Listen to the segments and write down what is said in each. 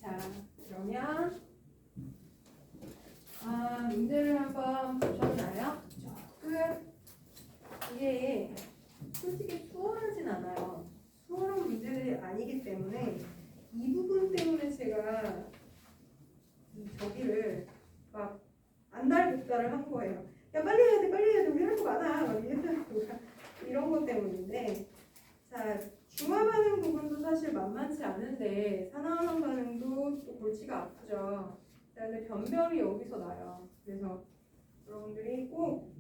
자, 그러면 문제를 한번 보셨나요? 조금 이게 솔직히 수월하진 않아요. 수월한 문제들이 아니기 때문에 이 부분 때문에 제가 저기를 막 안달복달을 한 거예요. 야 빨리 해야 돼, 빨리 해야 돼, 우리 할 거 많아. 막 이런 것 때문인데, 자 중화 반응 부분도 사실 만만치 않은데 산화환원 반응도 또 골치가 아프죠. 자, 근데 변별이 여기서 나요. 그래서 여러분들이 꼭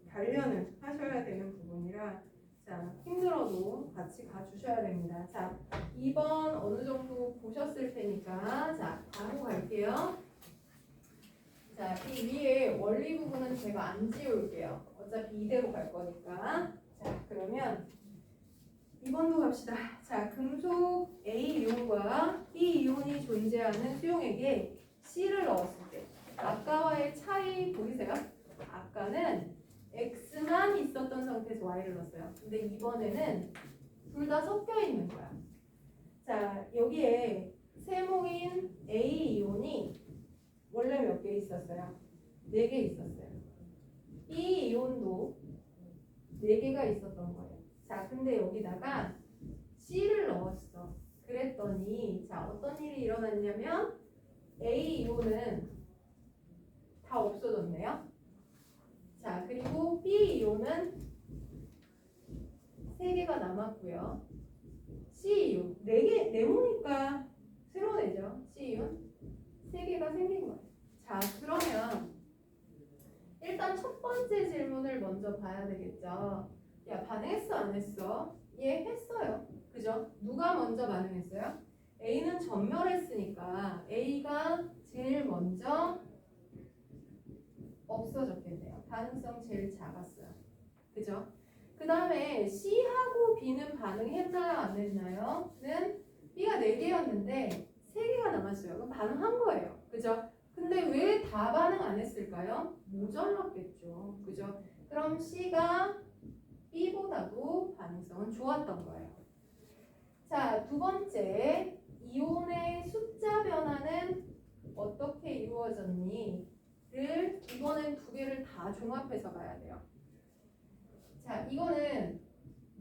단련을 하셔야 되는 부분이라 자 힘들어도 같이 가주셔야 됩니다. 자 2번 어느 정도 보셨을 테니까 자 바로 갈게요. 자, 이 위에 원리 부분은 제가 안 지울게요. 어차피 이대로 갈 거니까. 자, 그러면 2번도 갑시다. 자, 금속 A 이온과 B 이온이 존재하는 수용액에 C를 넣었을 때 아까와의 차이 보이세요? 아까는 X만 있었던 상태에서 Y를 넣었어요. 근데 이번에는 둘 다 섞여 있는 거야. 자, 여기에 세모인 A 이온이 원래 몇 개 있었어요? 4개 있었어요. 이 이온도 4개가 있었던 거예요. 자, 근데 여기다가 C를 넣었어. 그랬더니 자, 어떤 일이 일어났냐면 A 이온은 다 없어졌네요. 자, 그리고 B 이온은 3개가 남았고요. C 이온 4개, 네모니까 새로운 애죠. C 이온 3개가 생긴 거예요. 자, 그러면 일단 첫 번째 질문을 먼저 봐야 되겠죠. 야, 반응했어, 안 했어? 예, 했어요. 그죠? 누가 먼저 반응했어요? A는 전멸했으니까 A가 제일 먼저 없어졌겠네요. 가능성 제일 작았어요. 그죠? 그 다음에 C하고 B는 반응했나요, 안 했나요? 는 B가 4개였는데 3개가 남았어요. 그럼 반응한 거예요. 그죠? 근데 왜 다 반응 안 했을까요? 모자랐겠죠. 그죠? 그럼 C가 B보다도 반응성은 좋았던 거예요. 자, 두 번째, 이온의 숫자 변화는 어떻게 이루어졌니? 를 이거는 2개를 다 종합해서 가야 돼요. 자, 이거는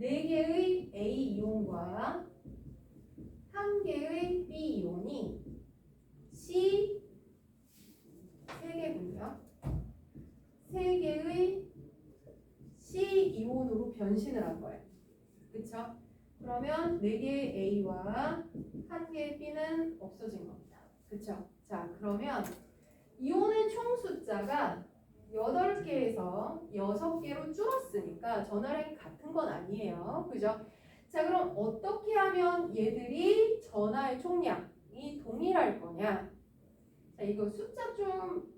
4개의 A 이온과 1개의 B 이온이 C 3개군요. 3개의 C 이온으로 변신을 한 거예요. 그쵸? 그러면 4개의 A와 1개의 B는 없어진 겁니다. 그쵸? 자, 그러면 이온의 총 숫자가 8개에서 6개로 줄었으니까 전화량이 같은 건 아니에요. 그죠? 자, 그럼 어떻게 하면 얘들이 전하의 총량이 동일할 거냐? 자, 이거 숫자 좀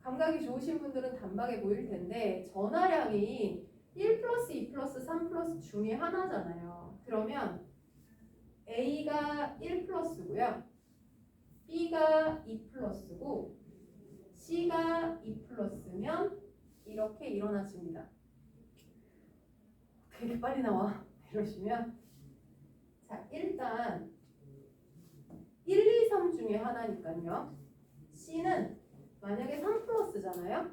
감각이 좋으신 분들은 단박에 보일 텐데 전하량이 1 플러스 2 플러스 3 플러스 중에 하나잖아요. 그러면 A가 1 플러스고요. B가 2 플러스고 C가 2 플러스면 이렇게 일어났습니다. 되게 빨리 나와. 이러시면 자, 일단 1, 2, 3 중에 하나니까요. C는 만약에 3 플러스잖아요.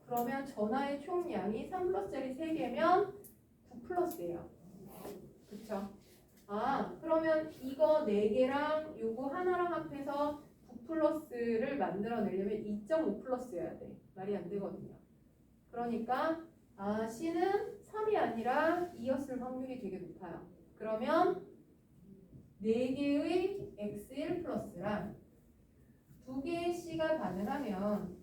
그러면 전하의 총량이 3 플러스짜리 3개면 9 플러스예요. 그쵸? 아, 그러면 이거 4개랑 요거 하나랑 합해서 9 플러스를 만들어내려면 2.5 플러스여야 돼. 말이 안 되거든요. 그러니까 C는 3이 아니라 2였을 확률이 되게 높아요. 그러면 4개의 X1 플러스랑 2개의 C가 반응하면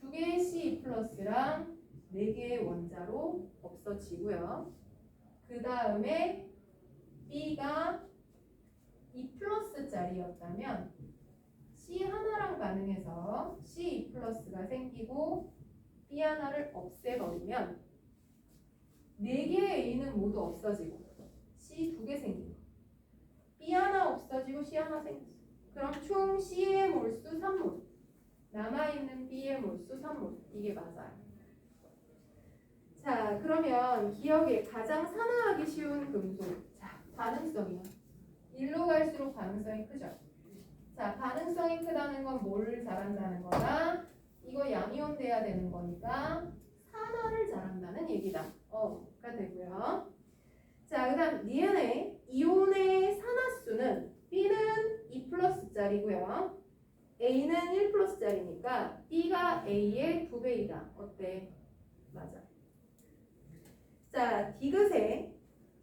2개의 C 플러스랑 4개의 원자로 없어지고요. 그 다음에 B가 2 플러스짜리였다면 C 하나랑 반응해서 C2 플러스가 생기고 B 하나를 없애버리면 4개의 A는 모두 없어지고 C 2개 생긴 거. B 하나 없어지고 C 하나 생겼어. 그럼 총 C의 몰수 3몰, 남아있는 B의 몰수 3몰. 이게 맞아요. 자, 그러면 기억에 가장 산화하기 쉬운 금속. 자, 반응성이요. 일로 갈수록 반응성이 크죠. 자, 반응성이 크다는 건 뭘 잘한다는 거다? 이거 양이온 돼야 되는 거니까 산화를 잘한다는 얘기다. 가 되고요. 자, 그 다음 니은의 이온의 산화수는 B는 2+짜리고요. A는 1+짜리니까 B가 A의 2배이다. 어때? 맞아. 자, 디귿에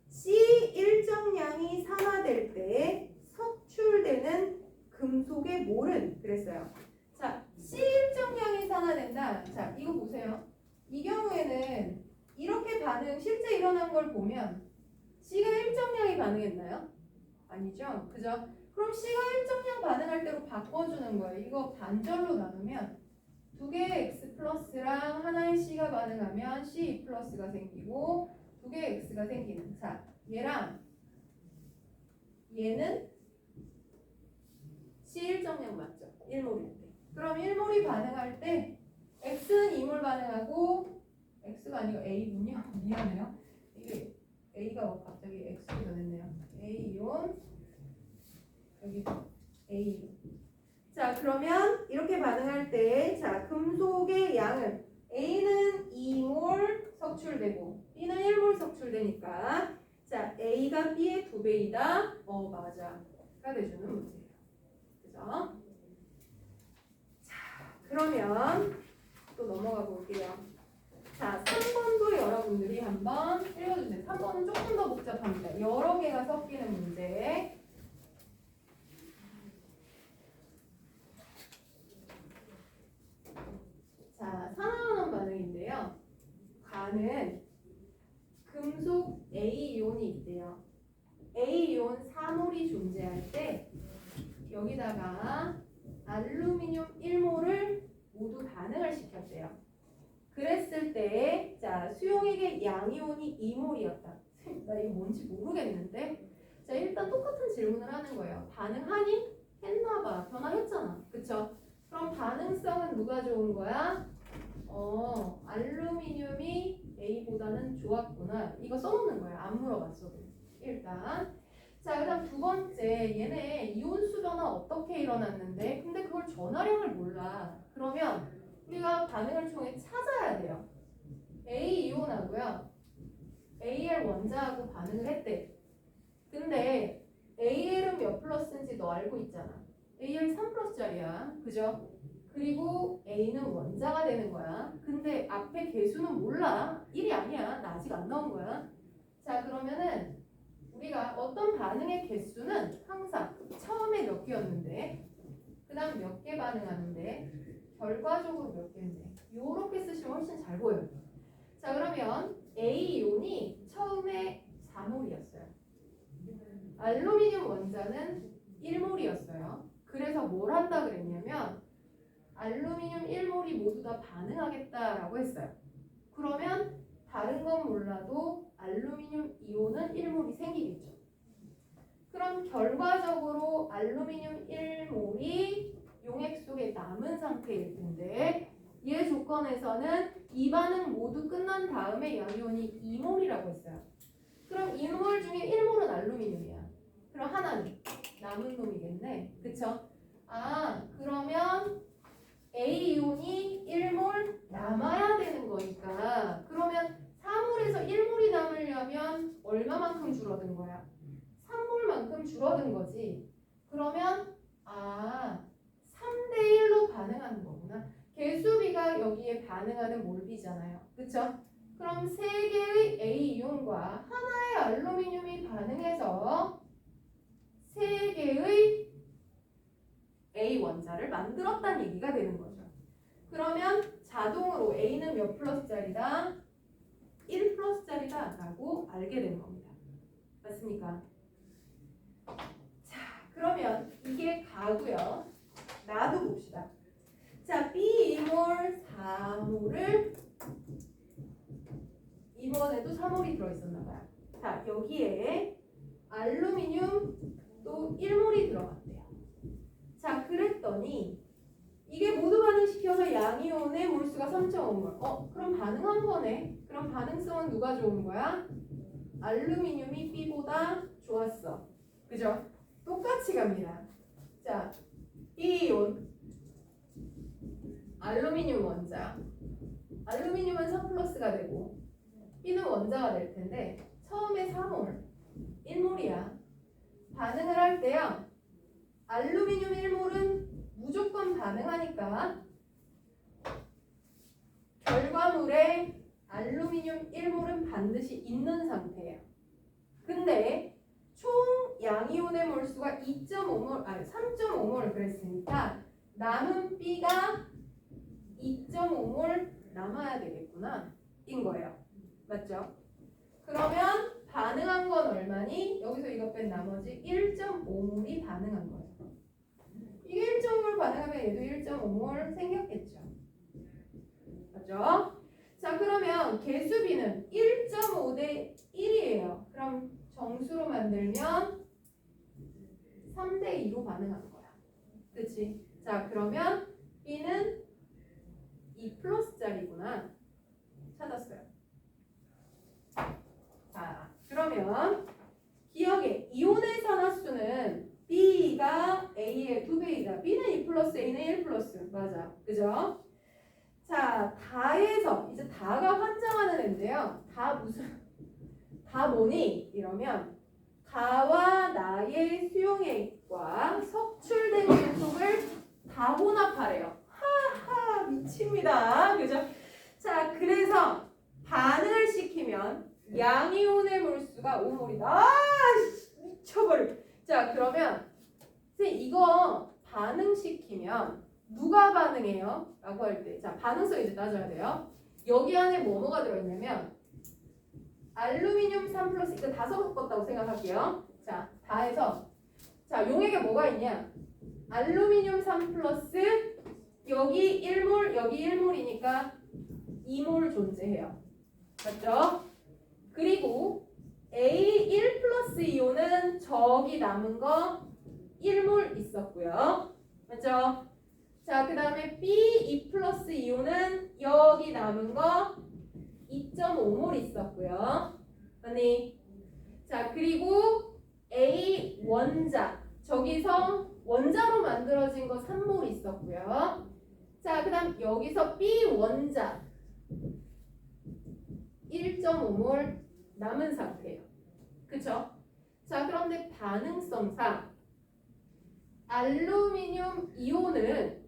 C 일정량이 산화될 때 석출되는 금속의 몰은 그랬어요. 자, C 일정량이 산화된다. 자, 이거 보세요. 이 경우에는 이렇게 반응 실제 일어난 걸 보면 C가 일정량이 반응했나요? 아니죠. 그죠? 그럼 C가 일정량 반응할 대로 바꿔주는 거예요. 이거 반절로 나누면 두 개의 X 플러스랑 하나의 C가 반응하면 C 플러스가 생기고 두 개의 X가 생기는. 자, 얘랑 얘는 C 일정량 맞죠? 1몰일 때. 그럼 1몰이 반응할 때 X는 2몰 반응하고 X가 아니고 A군요. 미안해요. 이게 A가 갑자기 X로 변했네요. A이온 여기 A이온. 자, 그러면 이렇게 반응할 때 자, 금속의 양은 A는 2몰 석출되고 B는 1몰 석출되니까 자, A가 B의 2배이다. 맞아. 가 돼주는 문제예요. 그죠? 자, 그러면 또 넘어가 볼게요. 자, 3번도 여러분들이 한번 읽어주세요. 3번은 조금 더 복잡합니다. 여러 개가 섞이는 문제. 자, 산화환원 반응인데요. 가는 금속 A이온이 있대요. A이온 3몰이 존재할 때 여기다가 알루미늄 1몰을 모두 반응을 시켰대요. 그랬을 때 자, 수용액의 양이온이 2몰이었다. 나 이거 뭔지 모르겠는데 자, 일단 똑같은 질문을 하는 거예요. 반응하니? 했나봐. 변화했잖아. 그쵸? 그럼 반응성은 누가 좋은 거야? 알루미늄이 A보다는 좋았구나. 이거 써놓는 거야. 안 물어봤어도. 일단. 자, 그 다음 두 번째. 얘네 이온수 변화 어떻게 일어났는데? 근데 그걸 전화량을 몰라. 그러면 우리가 반응을 통해 찾아야 돼요. A 이온하고요. AL 원자하고 반응을 했대. 근데 AL은 몇 플러스인지 너 알고 있잖아. AL 3+짜리야. 그죠? 그리고 A는 원자가 되는 거야. 근데 앞에 개수는 몰라. 1이 아니야. 나 아직 안 나온 거야. 자, 그러면은 우리가 어떤 반응의 개수는 항상 처음에 몇 개였는데 그 다음 몇 개 반응하는데 결과적으로 몇 개인데 요렇게 쓰시면 훨씬 잘 보여요. 자, 그러면 A이온이 처음에 4몰이었어요. 알루미늄 원자는 1몰이었어요. 그래서 뭘 한다 그랬냐면 알루미늄 1몰이 모두 다 반응하겠다라고 했어요. 그러면 다른 건 몰라도 알루미늄 이온은 1몰이 생기겠죠. 그럼 결과적으로 알루미늄 1몰이 용액 속에 남은 상태일 텐데 얘 조건에서는 이 반응 모두 끝난 다음에 양이온이 2몰이라고 했어요. 그럼 2몰 중에 1몰은 알루미늄이야. 그럼 하나는 남은 놈이겠네. 그쵸? 그러면 A이온이 1몰 남아야 되는 거니까 그러면 4몰에서 1몰이 남으려면 얼마만큼 줄어든 거야? 3몰만큼 줄어든 거지. 그러면 3대1로 반응하는 거구나. 개수비가 여기에 반응하는 몰비잖아요. 그쵸? 그럼 3개의 A이온과 하나의 알루미늄이 반응해서 3개의 A 원자를 만들었다는 얘기가 되는 거죠. 그러면 자동으로 A는 몇 플러스짜리다? 1 플러스짜리다 라고 알게 되는 겁니다. 맞습니까? 자, 그러면 이게 가고요. 나도 봅시다. 자, B2몰 4몰을 이번에도 3몰이 들어있었나 봐요. 자, 여기에 알루미늄 또 1몰이 들어갔대요. 자, 그랬더니 이게 모두 반응시켜서 양이온의 몰수가 3.5몰. 그럼 반응한 거네. 그럼 반응성은 누가 좋은 거야? 알루미늄이 B보다 좋았어. 그죠? 똑같이 갑니다. 자, B이온 알루미늄 원자. 알루미늄은 3+가 되고 B는 원자가 될 텐데 처음에 3몰 1몰이야. 반응을 할 때요. 알루미늄 1몰은 무조건 반응하니까 결과물에 알루미늄 1몰은 반드시 있는 상태예요. 근데 총 양이온의 몰수가 2.5몰, 아니 3.5몰 그랬으니까 남은 B가 2.5몰 남아야 되겠구나 인 거예요. 맞죠? 그러면 반응한 건 얼마니? 여기서 이거 뺀 나머지 1.5몰이 반응한 거예요. 이게 1.5몰 반응하면 얘도 1.5몰 생겼겠죠. 맞죠? 자, 그러면 개수 B는 1.5 대 1이에요. 그럼 정수로 만들면 3 대 2로 반응하는 거야. 그치? 자, 그러면 B는 2+짜리구나. 찾았어요. 자, 그러면 기억에 이온의 산화수는 B가 A의 2배이다. B는 2+, A는 1+. 맞아. 그죠? 자, 다에서 이제 다가 환장하는 애인데요. 다 뭐니? 이러면 다와 나의 수용액과 석출된 금속을 다 혼합하래요. 하하 미칩니다. 그죠? 자, 그래서 반응을 시키면 양이온의 몰수가 5몰이다. 아 미쳐버려. 자, 그러면 선생님 이거 반응시키면 누가 반응해요? 라고 할 때 자, 반응성 이제 따져야 돼요. 여기 안에 뭐가 들어있냐면 알루미늄 3+, 이거 다 섞었다고 생각할게요. 자, 다해서 자, 용액에 뭐가 있냐? 알루미늄 3+, 여기 1몰, 여기 1몰이니까 2몰 존재해요. 맞죠? 그리고 A1+ 이온은 저기 남은 거 1몰 있었고요. 맞죠? 자, 그 다음에 B2+ 이온은 여기 남은 거 2.5몰 있었고요. 아니, 자, 그리고 A 원자, 저기서 원자로 만들어진 거 3몰 있었고요. 자, 그 다음 여기서 B 원자 1.5몰 남은 상태예요. 그쵸? 자, 그런데 반응성상 알루미늄 이온은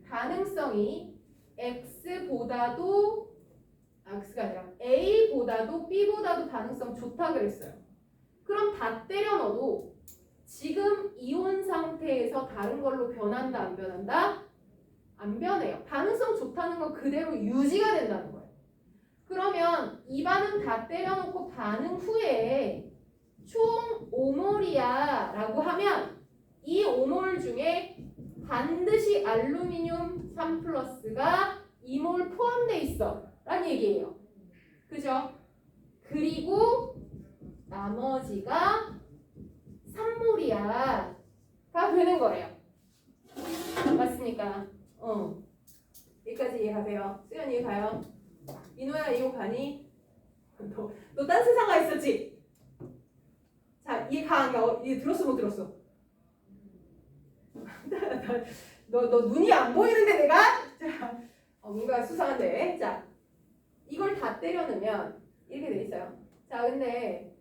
반응성이 X보다도 X가 아니라 A보다도 B보다도 반응성 좋다 그랬어요. 그럼 다 때려 넣어도 지금 이온 상태에서 다른 걸로 변한다 안 변한다? 안 변해요. 반응성 좋다는 건 그대로 유지가 된다는 거예요. 그러면 이 반응 다 때려 놓고 반응 후에 총 5몰이야 라고 하면 이 5몰 중에 반드시 알루미늄 3+가 2몰 포함돼 있어 라는 얘기예요. 그죠? 그리고 나머지가 3몰이야 가 되는 거예요. 맞습니까? 여기까지 이해가세요? 수연 이해가요? 이노야 이거 가니? 너 딴 세상 가 있었지? 자, 이해가 안 가? 이해 들었어 못 들었어? 너 눈이 안 보이는데 내가? 자, 뭔가 수상한데. 자, 이걸 다 때려 넣으면 이렇게 돼 있어요. 자, 근데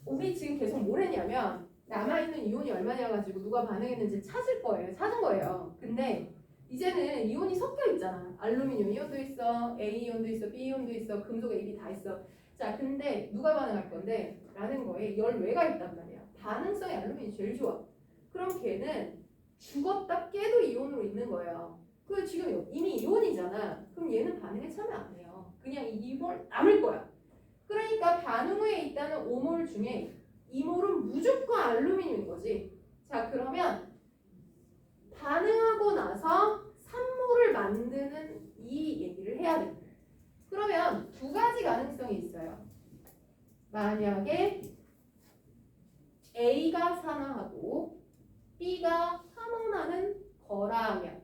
우리 지금 계속 뭘 했냐면 남아있는 이온이 얼마냐가지고 누가 반응했는지 찾을 거예요. 찾은 거예요. 근데 이제는 이온이 섞여 있잖아. 알루미늄 이온도 있어, A 이온도 있어, B 이온도 있어, 금속 A, B 다 있어. 자, 근데 누가 반응할 건데? 라는 거에 열외가 있단 말이야. 반응성이 알루미늄이 제일 좋아. 그럼 걔는 죽었다 깨도 이온으로 있는 거예요. 그 지금 이미 이온이잖아. 그럼 얘는 반응에 참여 안 해요. 그냥 2몰 남을 거야. 그러니까 반응 후에 있다는 5몰 중에 2몰은 무조건 알루미늄인 거지. 자, 그러면 반응하고 나서 3몰을 만드는 이 얘기를 해야 돼. 그러면 두 가지 가능성이 있어요. 만약에 A가 산화하고 B가 환원하는 거라면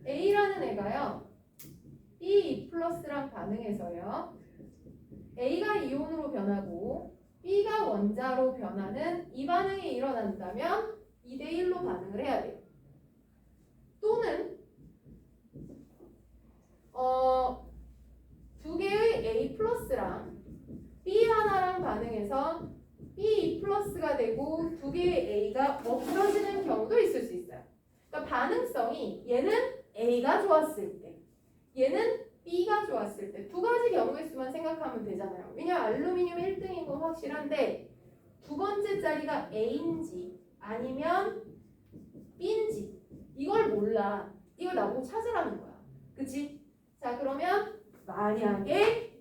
A라는 애가요 B2+랑 반응해서요 A가 이온으로 변하고 B가 원자로 변하는 이 반응이 일어난다면 2대1로 반응을 해야 돼요. 또는 두 개의 A 플러스랑 B 하나랑 반응해서 B 플러스가 되고 두 개의 A가 없어지는 경우도 있을 수 있어요. 그러니까 반응성이 얘는 A가 좋았을 때, 얘는 B가 좋았을 때 두 가지 경우의 수만 생각하면 되잖아요. 왜냐면 알루미늄 1등인 건 확실한데 두 번째 자리가 A인지 아니면 B인지 이걸 몰라. 이걸 나보고 찾으라는 거야. 그치? 자, 그러면 만약에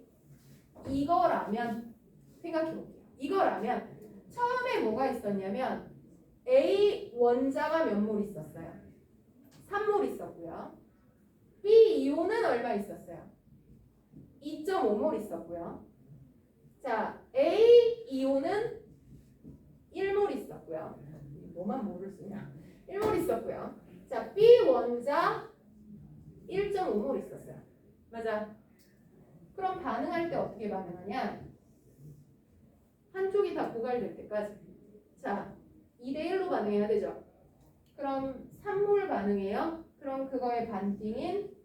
이거라면 생각해볼게요. 이거라면 처음에 뭐가 있었냐면 A 원자가 몇 몰 있었어요? 3몰 있었고요. B 이온은 얼마 있었어요? 2.5몰 있었고요. 자, A 이온은 1몰 있었고요. 뭐만 몰을 쓰냐? 1몰 있었고요. 자, B 원자 1.5몰 있었어요. 맞아. 그럼 반응할 때 어떻게 반응하냐? 한쪽이 다 고갈될 때까지. 자, 2대1로 반응해야 되죠. 그럼 3몰 반응해요. 그럼 그거의 반띵인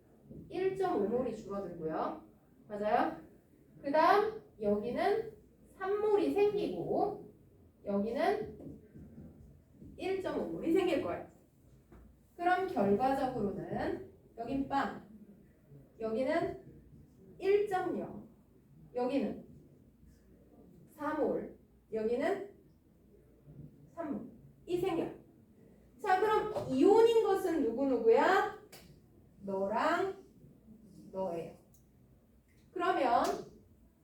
1.5몰이 줄어들고요. 맞아요? 그 다음 여기는 3몰이 생기고 여기는 1.5몰이 생길 거예요. 그럼 결과적으로는 여긴 빵, 여기는 1.0, 여기는 4몰, 여기는 3몰이 생겨요. 자, 그럼 이온인 것은 누구누구야? 너랑 너예요. 그러면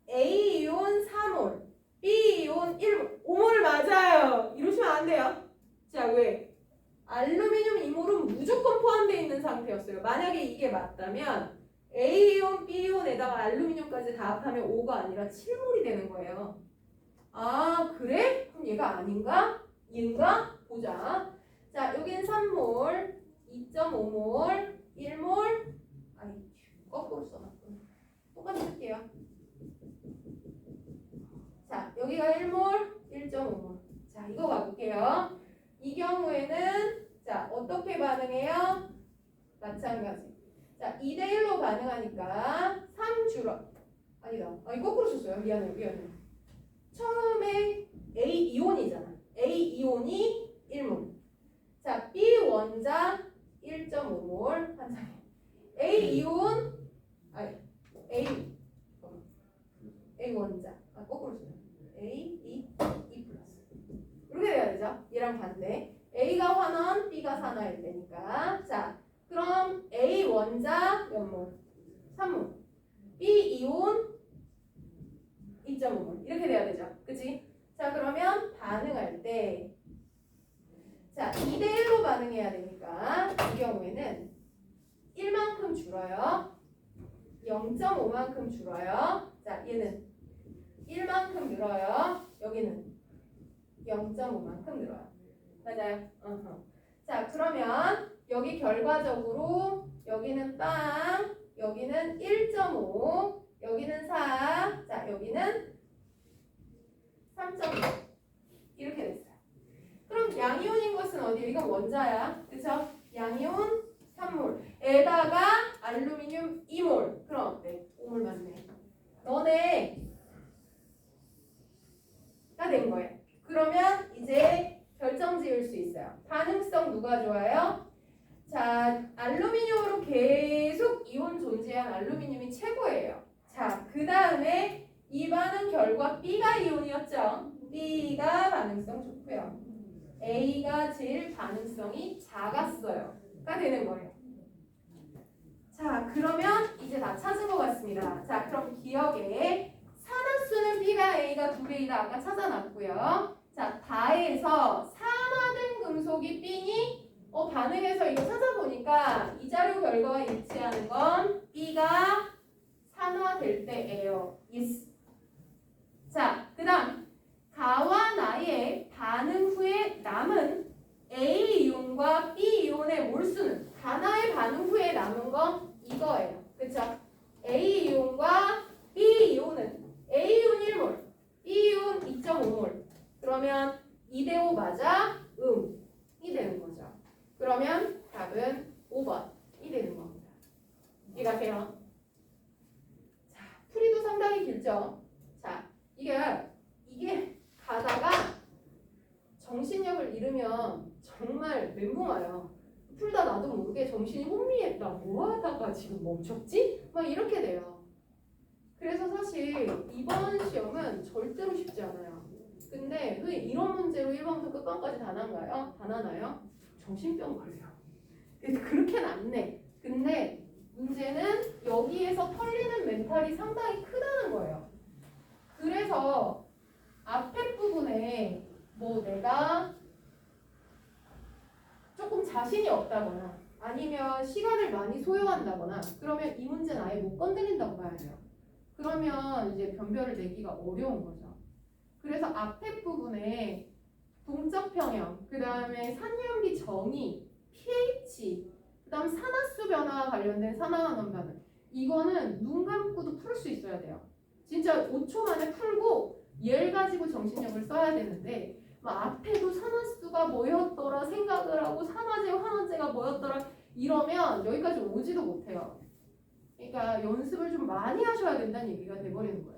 A이온 4몰, B이온 1몰, 5몰 맞아요. 이러시면 안 돼요. 자, 왜? 알루미늄 2몰은 무조건 포함되어 있는 상태였어요. 만약에 이게 맞다면 A이온, B이온에다가 알루미늄까지 다 합하면 5가 아니라 7몰이 되는 거예요. 아, 그래? 그럼 얘가 아닌가? 얘인가? 보자. 자, 여긴 3몰, 2.5몰, 1몰. 아니, 거꾸로 써놨구나. 똑같이 쓸게요. 자, 여기가 1몰, 1.5몰. 자, 이거 가볼게요. 이 경우에는 자, 어떻게 반응해요? 마찬가지. 자, 2대1로 반응하니까 3 줄어. 아니다. 아니, 거꾸로 썼어요. 미안해요. 처음에 A 이온이잖아. A 이온이 1몰. 자, B 원자 1.5몰 한 장에. A 이온, 아니, A 원자. 아, 거꾸로 써요. A, E 플러스. 이렇게 돼야 되죠? 얘랑 반대. A가 환원, B가 산화일 때니까. 자, 그럼 A 원자 몇 몰? 3몰. B 이온 2.5몰. 이렇게 돼야 되죠? 그치? 자, 그러면 반응할 때 자, 2대1로 반응해야 되니까 이 경우에는 1만큼 줄어요. 0.5만큼 줄어요. 자, 얘는 1만큼 늘어요. 여기는 0.5만큼 늘어요. 맞아요? 자, 그러면 여기 결과적으로 여기는 빵, 여기는 1.5, 여기는 4, 자, 여기는 3.5 이렇게 됐어요. 그럼 양이온인 것은 어디예요? 이건 원자야. 그쵸? 양이온 3몰 에다가 알루미늄 2몰. 그럼 어때? 5몰 맞네. 너네가 된 거예요. 그러면 이제 결정 지을 수 있어요. 반응성 누가 좋아요? 자, 알루미늄으로 계속 이온 존재한 알루미늄이 최고예요. 자, 그 다음에 이 반응 결과 B가 이온이었죠? B가 반응성 좋고요. A가 제일 반응성이 작았어요. 가 되는 거예요. 자, 그러면 이제 다 찾은 것 같습니다. 자, 그럼 기억에 산화수는 B가 A가 2배이다. 아까 찾아놨고요. 자, 다해서 산화된 금속이 B니 반응해서 이거 찾아보니까 이 자료 결과와 일치하는 건 B가 산화될 때예요. yes. 자, 그 다음 가와 나의 반응 후에 남은 A이온과 B이온의 몰수는 가나의 반응 후에 남은 건 이거예요. 그쵸? A이온과 B이온은 A이온 1몰, B이온 2.5몰. 그러면 2대5 맞아? 이 되는 거죠. 그러면 답은 5번이 되는 겁니다. 이해가 돼요? 자, 풀이도 상당히 길죠. 자, 이게 가다가 정신력을 잃으면 정말 멘붕 와요. 풀다 나도 모르게 정신이 혼미했다. 뭐 하다가 지금 멈췄지? 막 이렇게 돼요. 그래서 사실 이번 시험은 절대로 쉽지 않아요. 근데 왜 이런 문제로 1번부터 끝번까지 다 나나요? 다 나나요? 정신병 걸려요. 그렇게는 안 내. 근데 문제는 여기에서 털리는 멘탈이 상당히 크다는 거예요. 그래서 앞에 부분에 뭐 내가 조금 자신이 없다거나 아니면 시간을 많이 소요한다거나 그러면 이 문제는 아예 못 건드린다고 봐야 돼요. 그러면 이제 변별을 내기가 어려운 거죠. 그래서 앞에 부분에 동적 평형, 그 다음에 산유연기 정의, pH, 그 다음 산화수 변화와 관련된 산화환원 반응. 이거는 눈 감고도 풀 수 있어야 돼요. 진짜 5초 만에 풀고 얘를 가지고 정신력을 써야 되는데 막 앞에도 산화수가 뭐였더라 생각을 하고 산화제, 환원제가 뭐였더라 이러면 여기까지 오지도 못해요. 그러니까 연습을 좀 많이 하셔야 된다는 얘기가 돼버리는 거예요.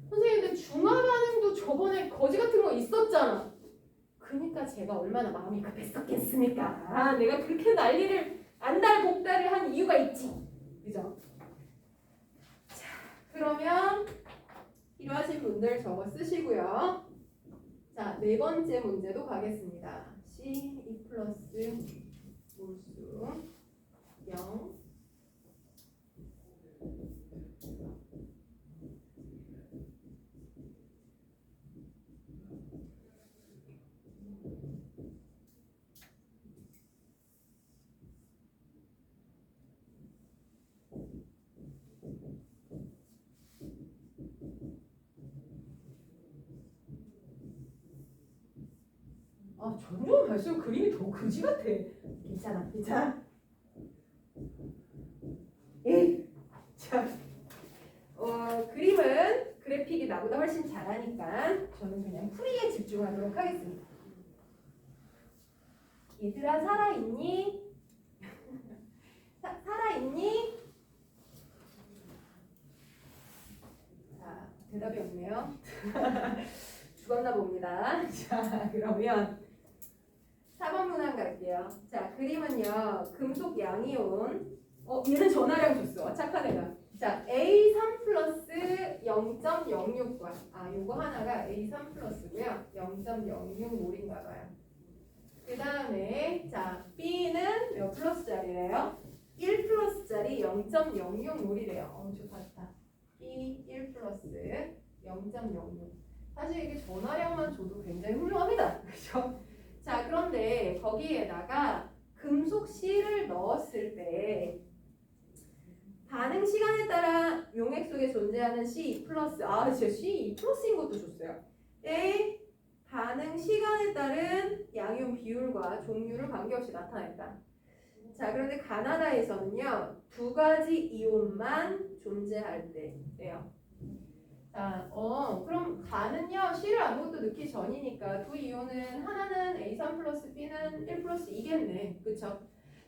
선생님 근데 중화 반응도 저번에 거지 같은 거 있었잖아. 그러니까 제가 얼마나 마음이 급했었겠습니까? 내가 그렇게 난리를 안달복달을 한 이유가 있지. 그죠? 자, 그러면 필요하신 분들 적어 쓰시고요. 자, 네 번째 문제도 가겠습니다. C2 플러스 몰수 0 점점 갈수록 그림이 더 그지 같아. 괜찮아, 괜찮아. 에이, 자, 그림은 그래픽이 나보다 훨씬 잘하니까 저는 그냥 풀이에 집중하도록 하겠습니다. 얘들아 살아있니? 살아있니? 자, 대답이 없네요. 죽었나 봅니다. 자, 그러면 4번 문항 갈게요. 자, 그림은요. 금속 양이온. 얘는 전화량 줬어. 착한 애가. 자, A3 플러스 0.06과. 요거 하나가 A3 플러스고요. 0.06몰인가 봐요. 그 다음에 자, B는 몇 플러스짜리래요? 1 플러스짜리 0.06몰이래요. 좋다. B 1 플러스 0.06. 사실 이게 전화량만 줘도 굉장히 훌륭합니다. 그렇죠? 자, 그런데 거기에다가 금속 C를 넣었을 때 반응 시간에 따라 용액 속에 존재하는 C2 플러스 진짜 C2 플러스인 것도 줬어요. 반응 시간에 따른 양이온 비율과 종류를 관계없이 나타냈다. 자, 그런데 가나다에서는요 2가지 이온만 존재할 때예요. 자, 그럼 가는요 C를 아무것도 넣기 전이니까 두 이온은 하나는 A3 플러스 B는 1 플러스 2겠네. 그쵸?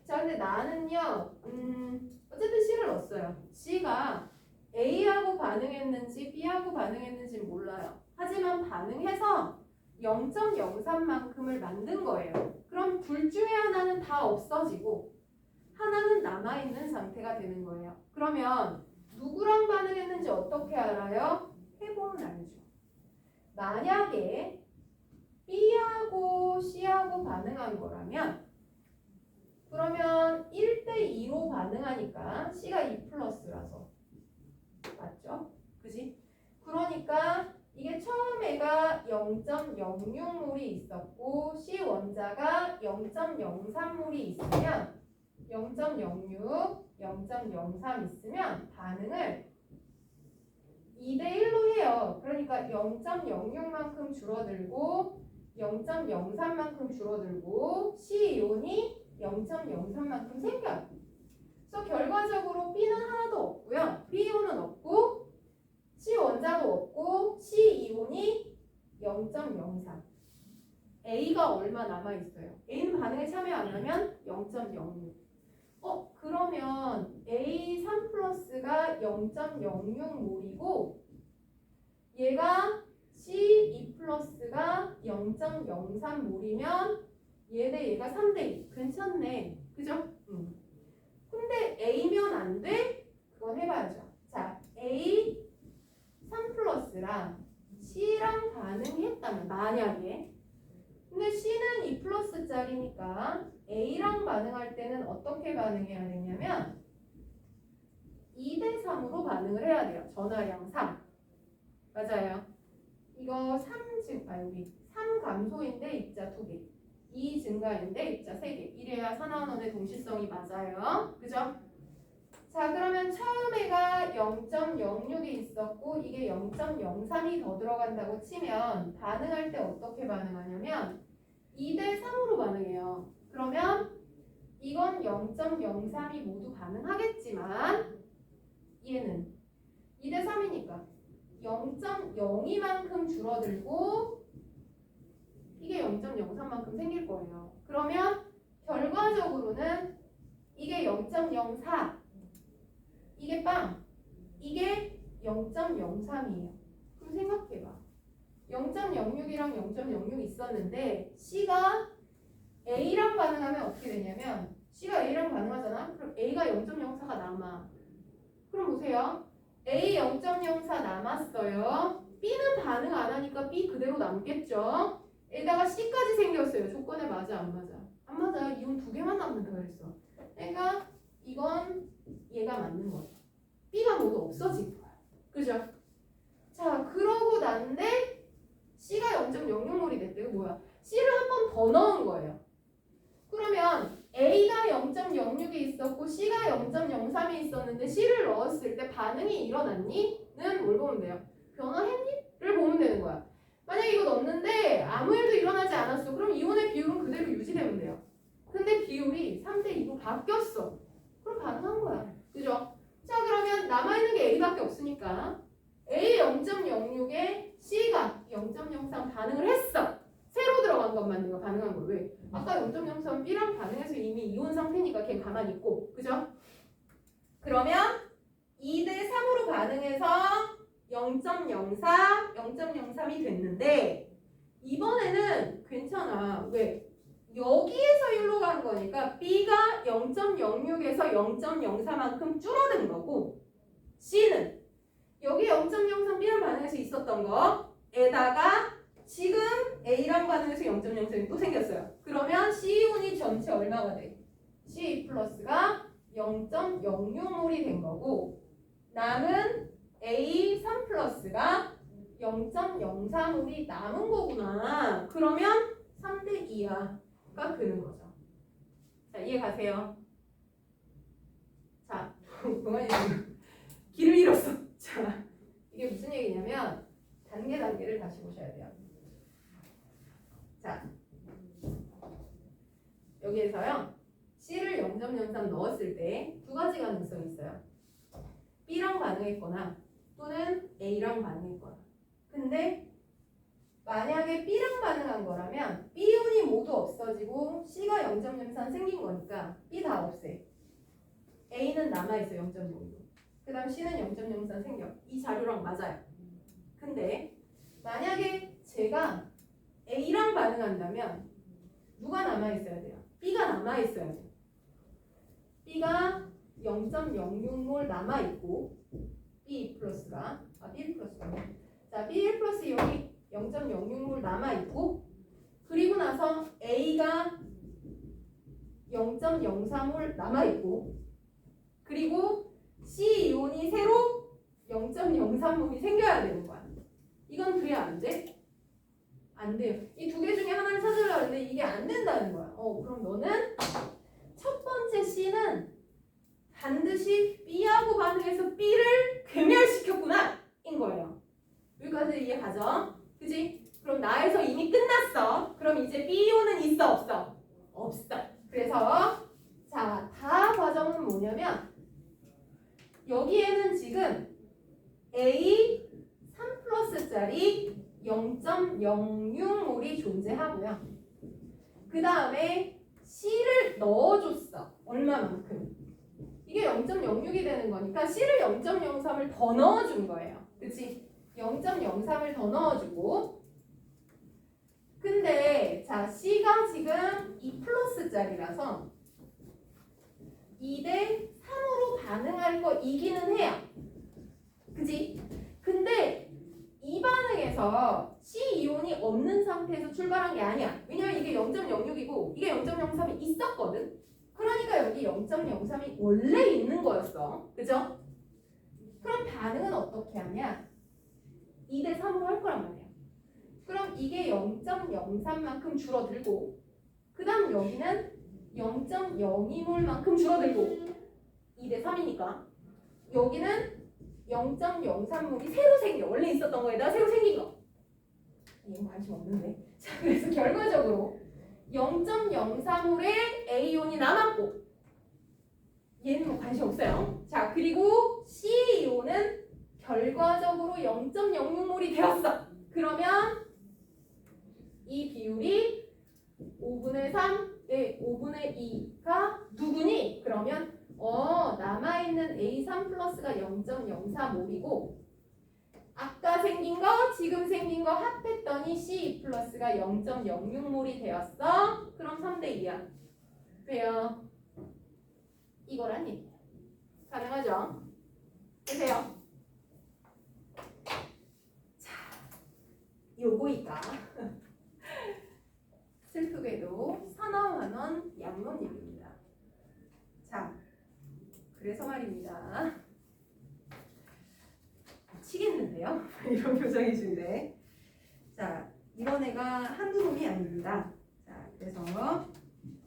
자, 근데 나는요 어쨌든 C를 넣었어요. C가 A하고 반응했는지 B하고 반응했는지 몰라요. 하지만 반응해서 0.03만큼을 만든 거예요. 그럼 둘 중에 하나는 다 없어지고 하나는 남아있는 상태가 되는 거예요. 그러면 누구랑 반응했는지 어떻게 알아요? 해보면 알죠. 만약에 B하고 C하고 반응한 거라면 그러면 1대2로 반응하니까 C가 2 플러스라서 맞죠? 그지? 그러니까 이게 처음에가 0.06몰이 있었고 C 원자가 0.03몰이 있으면 0.06, 0.03 있으면 반응을 2대1로 해요. 그러니까 0.06만큼 줄어들고 0.03만큼 줄어들고 C이온이 0.03만큼 생겨요. 그래서 결과적으로 B는 하나도 없고요. B이온은 없고 C 원자도 없고 C 이온이 0.03 A가 얼마 남아있어요? A는 반응에 참여 안 하면 0.06. 그러면 A3 플러스가 0.06몰이고 얘가 C2 플러스가 0.03몰이면 얘 대 얘가 3대2. 괜찮네. 그죠? 근데 A면 안 돼? 그건 해봐야죠. 자, A3 플러스랑 C랑 반응했다면 만약에 근데 C는 2 플러스짜리니까 A랑 반응할 때는 어떻게 반응해야 되냐면 2대 3으로 반응을 해야 돼요. 전화량 3. 맞아요. 이거 여기 3 감소인데 입자 2개. 2 증가인데 입자 3개. 이래야 산화원의 동시성이 맞아요. 그죠? 자, 그러면 처음에가 0.06이 있었고 이게 0.03이 더 들어간다고 치면 반응할 때 어떻게 반응하냐면 2대 3으로 반응해요. 그러면 이건 0.03이 모두 반응하겠지만 얘는 2대 3이니까 0.02만큼 줄어들고 이게 0.03만큼 생길 거예요. 그러면 결과적으로는 이게 0.04 이게 빵 이게 0.03이에요. 그럼 생각해봐. 0.06이랑 0.06 있었는데 C가 A랑 반응하면 어떻게 되냐면 C가 A랑 반응하잖아? 그럼 A가 0.04가 남아. 그럼 보세요. A 0.04 남았어요. B는 반응 안 하니까 B 그대로 남겠죠? 에다가 C까지 생겼어요. 조건에 맞아 안 맞아? 안 맞아. 이온 2개만 남는다 그랬어. 그러니까 이건 얘가 맞는 거죠. B가 모두 없어진 거야. 그죠? 자, 그러고 난데 C가 0.06몰이 됐대. 이거 뭐야? C를 한 번 더 넣은 거예요. 그러면 A가 0.06이 있었고 C가 0.03이 있었는데 C를 넣었을 때 반응이 일어났니? 는 뭘 보면 돼요? 변화했니? 를 보면 되는 거야. 만약에 이거 넣었는데 아무 일도 일어나지 않았어. 그럼 이온의 비율은 그대로 유지되면 돼요. 근데 비율이 3대2로 바뀌었어. 그럼 반응한 거야. 그죠? 자, 그러면 남아있는 게 A밖에 없으니까 A 0.06에 C가 0.03 반응을 했어. 새로 들어간 것만 내가 반응한 거야. 왜? 아까 0.03 B랑 반응해서 이미 이온 상태니까 걔 가만히 있고. 그죠? 그러면 2대 3으로 반응해서 0.04, 0.03이 됐는데 이번에는 괜찮아. 왜? 여기에서 일로 간 거니까 B가 0.06에서 0.04만큼 줄어든 거고 C는 여기 0.03 B랑 반응해서 있었던 거에다가 지금 A랑 반응해서 0.03이 또 생겼어요. 그러면 C이온이 전체 얼마가 돼? C 플러스가 0.06몰이 된 거고 남은 A3 플러스가 0.03몰이 남은 거구나. 그러면 3대2야. 가 그는 거죠. 자, 이해 가세요? 자, 동아리 길을 잃었어. 자, 이게 무슨 얘기냐면 단계를 다시 보셔야 돼요. 자, 여기에서요. C를 0.03 넣었을 때 두 가지 가능성이 있어요. B랑 반응했거나 또는 A랑 반응했거나. 근데 만약에 B랑 반응한 거라면 B이온이 모두 없어지고 C가 0.03 생긴 거니까 B 다 없애. A는 남아있어 0.06. 그 다음 C는 0.03 생겨. 이 자료랑 맞아요. 근데 만약에 제가 A랑 반응한다면 누가 남아있어야 돼요? B가 남아있어야 돼요. B가 0.06몰 남아있고 B 플러스가 B 플러스가 자 B 플러스 여기 0.06몰 남아있고 그리고 나서 A가 0.03몰 남아있고 그리고 C 이온이 새로 0.03몰이 생겨야 되는 거야. 이건 그래야 안 돼? 안 돼요. 이 두 개 중에 하나를 찾으려고 하는데 이게 안 된다는 거야. 그럼 너는 첫 번째 C는 반드시 B하고 반응해서 B를 괴멸시켰구나 인 거예요. 여기까지 이해 가죠? 그지? 그럼 나에서 이미 끝났어. 그럼 이제 B이온은 있어 없어? 없어. 그래서 자, 다 과정은 뭐냐면 여기에는 지금 A 3 플러스짜리 0.06몰이 존재하고요. 그 다음에 C를 넣어줬어. 얼마만큼? 이게 0.06이 되는 거니까 C를 0.03을 더 넣어준 거예요. 그치? 0.03을 더 넣어주고 근데 자 C가 지금 2+짜리라서 2대 3으로 반응할 거이기는 해요. 그치? 근데 이 반응에서 C 이온이 없는 상태에서 출발한 게 아니야. 왜냐면 이게 0.06이고 이게 0.03이 있었거든. 그러니까 여기 0.03이 원래 있는 거였어. 그죠? 그럼 반응은 어떻게 하냐? 2대 3으로 할 거란 말이야. 그럼 이게 0.03만큼 줄어들고 그 다음 여기는 0.02몰만큼 줄어들고 2대 3이니까 여기는 0.03몰이 새로 생겨. 원래 있었던 거에다가 새로 생긴 거. 얘는 관심 없는데. 자, 그래서 결과적으로 0.03몰의 A이온이 남았고 얘는 뭐 관심 없어요. 자, 그리고 C이온은 결과적으로 0.06몰이 되었어. 그러면 이 비율이 5분의 3, 5분의 2가 누구니? 그러면 남아있는 A3 플러스가 0.04몰이고 아까 생긴 거, 지금 생긴 거 합했더니 C 플러스가 0.06몰이 되었어. 그럼 3대 2야. 돼요. 이거란 얘기야. 가능하죠? 보세요. 자, 요거이까 슬프게도 산화환원 양론입니다. 자, 그래서 말입니다. 미치겠는데요? 이런 표정이신데. 자, 이번 애가 한두 놈이 아닙니다. 자, 그래서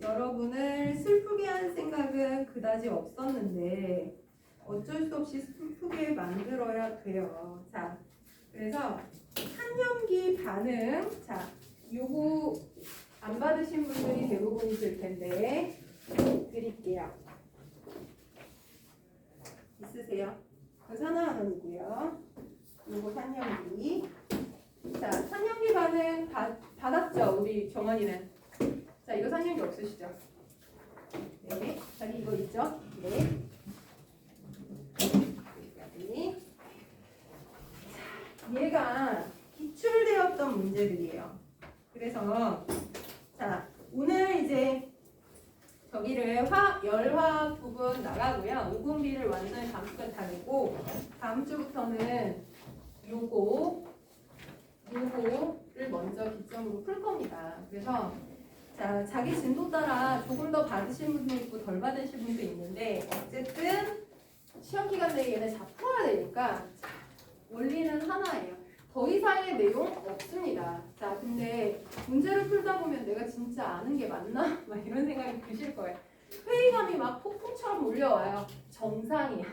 여러분을 슬프게 한 생각은 그다지 없었는데 어쩔 수 없이 슬프게 만들어야 돼요. 자, 그래서 한염기 반응. 자, 요거 안 받으신 분들이 대부분이실 텐데 드릴게요. 있으세요? 그 산화환원이고요. 요거 산염기. 자, 산염기 반응 받았죠? 우리 정원이는. 자, 이거 산염기 없으시죠? 네. 자기 이거 있죠? 네. 여기까지. 자, 얘가 기출되었던 문제들이에요. 그래서 자, 오늘 이제 저기를 열화 부분 나가고요. 오금비를 완전히 다음 주까지 다 내고 다음 주부터는 요거를 먼저 기점으로 풀 겁니다. 그래서 자, 자기 진도 따라 조금 더 받으신 분도 있고 덜 받으신 분도 있는데 어쨌든 시험 기간 내에 얘네 다 풀어야 되니까 자, 원리는 하나예요. 더 이상의 내용 없습니다. 자, 근데 문제를 풀다 보면 내가 진짜 아는 게 맞나? 막 이런 생각이 드실 거예요. 회의감이 막 폭풍처럼 몰려와요. 정상이야.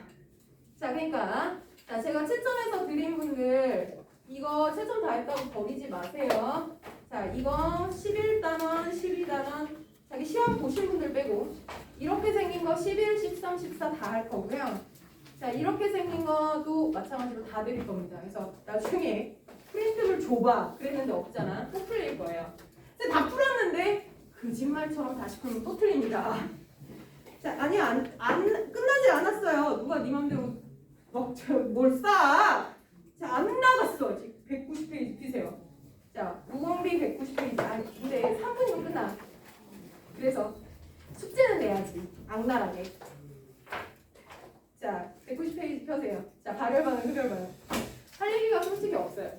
자, 그러니까 자, 제가 채점해서 드린 분들 이거 채점 다 했다고 버리지 마세요. 자, 이거 11단원, 12단원 자기 시험 보신 분들 빼고 이렇게 생긴 거 11, 13, 14 다 할 거고요. 자, 이렇게 생긴 것도 마찬가지로 다 드릴 겁니다. 그래서 나중에 프린트를 줘봐 그랬는데 없잖아. 또 풀릴 거예요. 근데 다 풀었는데 거짓말처럼 다시 풀면 또 틀립니다. 자, 아니 끝나지 않았어요. 누가 네 맘대로 뭘 싸? 자, 안 나갔어. 지금 190페이지 피세요. 자, 무공비 190페이지. 아니, 근데 3분이면 끝나. 그래서 숙제는 내야지. 악랄하게. 자, 190페이지 펴세요. 자, 발열 반응, 흡열 반응. 할 얘기가 솔직히 없어요.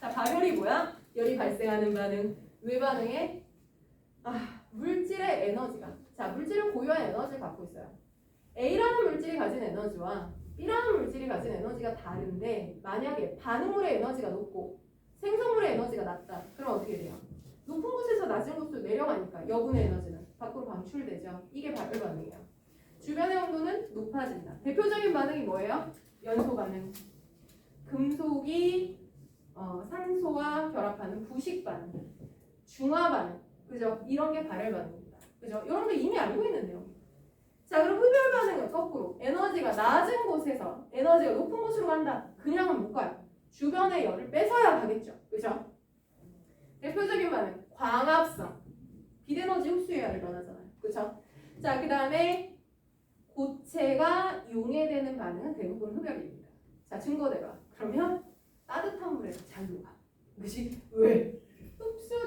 자, 발열이 뭐야? 열이 발생하는 반응. 왜 반응해? 물질의 에너지가. 자, 물질은 고유한 에너지를 갖고 있어요. A라는 물질이 가진 에너지와 B라는 물질이 가진 에너지가 다른데 만약에 반응물의 에너지가 높고 생성물의 에너지가 낮다. 그럼 어떻게 돼요? 높은 곳에서 낮은 곳으로 내려가니까 여분의 에너지는 밖으로 방출되죠. 이게 발열 반응이에요. 주변의 온도는 높아진다. 대표적인 반응이 뭐예요? 연소 반응. 금속이 산소와 결합하는 부식 반응. 중화 반응. 그죠? 이런 게 발열 반응입니다. 그죠? 이런 거 이미 알고 있는데요. 자, 그럼 흡열 반응은 거꾸로. 에너지가 낮은 곳에서 에너지가 높은 곳으로 간다. 그냥은 못 가요. 주변의 열을 뺏어야 하겠죠. 그죠? 대표적인 반응, 광합성. 빛에너지 흡수해야 될 거잖아요. 그죠? 자, 그 다음에 고체가 용해되는 반응은 대부분 흡열입니다. 자, 증거대봐. 그러면 따뜻한 물에서 잘 녹아. 그치? 왜?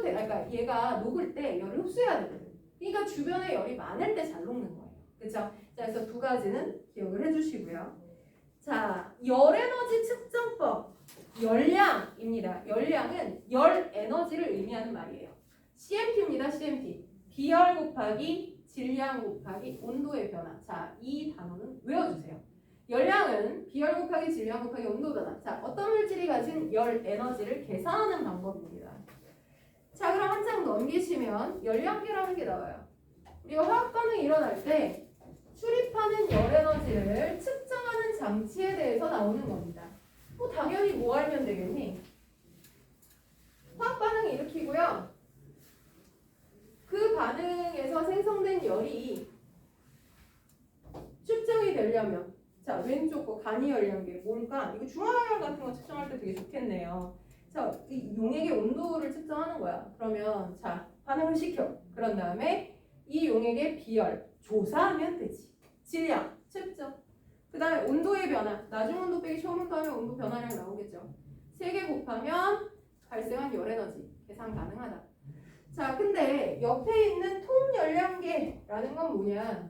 그러니까 얘가 녹을 때 열을 흡수해야 되거든. 그러니까 주변에 열이 많을 때 잘 녹는 거예요. 그쵸? 자, 그래서 두 가지는 기억을 해주시고요. 자, 열에너지 측정법. 열량입니다. 열량은 열 에너지를 의미하는 말이에요. CMT입니다. CMT. 비열 곱하기 질량 곱하기 온도의 변화. 자, 이 단어는 외워주세요. 열량은 비열 곱하기 질량 곱하기 온도 변화. 자, 어떤 물질이 가진 열 에너지를 계산하는 방법입니다. 자, 그럼 한 장 넘기시면 열량계라는 게 나와요. 우리가 화학 반응이 일어날 때 출입하는 열 에너지를 측정하는 장치에 대해서 나오는 겁니다. 뭐 당연히 뭐 알면 되겠니? 화학 반응을 일으키고요. 그 반응에서 생성된 열이 측정이 되려면, 자, 왼쪽 거 간이 열량계 뭘까? 이거 중화열 같은 거 측정할 때 되게 좋겠네요. 자, 이 용액의 온도를 측정하는 거야. 그러면 자, 반응을 시켜. 그런 다음에 이 용액의 비열 조사하면 되지. 질량 측정. 그 다음에 온도의 변화. 나중 온도 빼기 처음 온도 하면 온도 변화량 나오겠죠. 3개 곱하면 발생한 열 에너지 계산 가능하다. 자, 근데 옆에 있는 통열량계라는 건 뭐냐?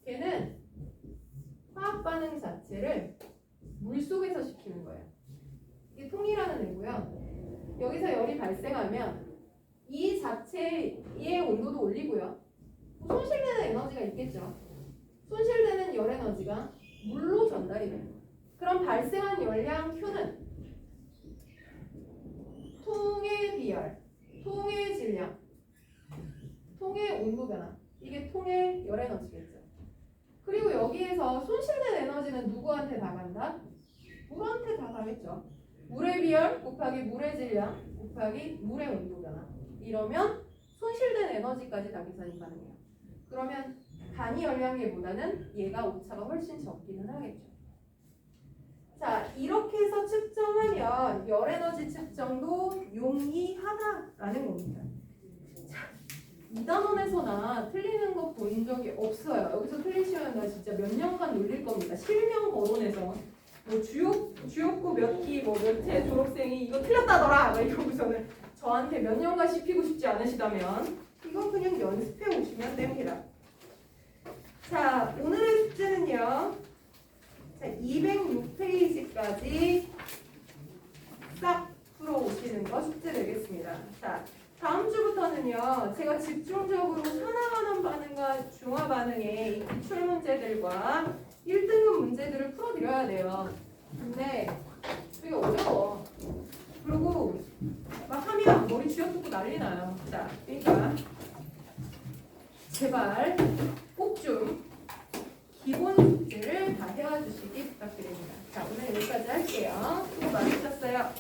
걔는 화학 반응 자체를 물속에서 시키는 거예요. 이게 통이라는 애고요. 여기서 열이 발생하면 이 자체의 온도도 올리고요. 손실되는 에너지가 있겠죠. 손실되는 열 에너지가 물로 전달이 돼요. 그럼 발생한 열량 Q는 통의 비열, 통의 질량, 통의 온도 변화. 이게 통의 열 에너지겠죠. 그리고 여기에서 손실된 에너지는 누구한테 다 간다? 물한테 다 가겠죠. 물의 비열 곱하기 물의 질량 곱하기 물의 온도 변화. 이러면 손실된 에너지까지 다 계산이 가능해요. 그러면 간이 열량계보다는 얘가 오차가 훨씬 적기는 하겠죠. 자, 이렇게 해서 측정하면 열 에너지 측정도 용이하다라는 겁니다. 자, 2단원에서나 틀리는 거 본 적이 없어요. 여기서 틀리시면 나 진짜 몇 년간 놀릴 겁니다. 실명 거론에서 뭐 주요고 몇 기 뭐 몇 회 졸업생이 이거 틀렸다더라 막 이러고서는 저한테 몇 년간 씹히고 싶지 않으시다면 이건 그냥 연습해 오시면 됩니다. 자, 오늘의 숙제는요. 자, 206페이지까지 싹 풀어오시는 거 숙제 되겠습니다. 자, 다음 주부터는요. 제가 집중적으로 산화반응 반응과 중화 반응의 이 기출 문제들과 1등급 문제들을 풀어드려야 돼요. 근데 되게 어려워. 그리고 막 하면 머리 쥐어뜯고 난리 나요. 자, 그러니까 제발 꼭 좀 기본 숙제를 다 해와주시기 부탁드립니다. 자, 오늘 여기까지 할게요. 수고 많으셨어요.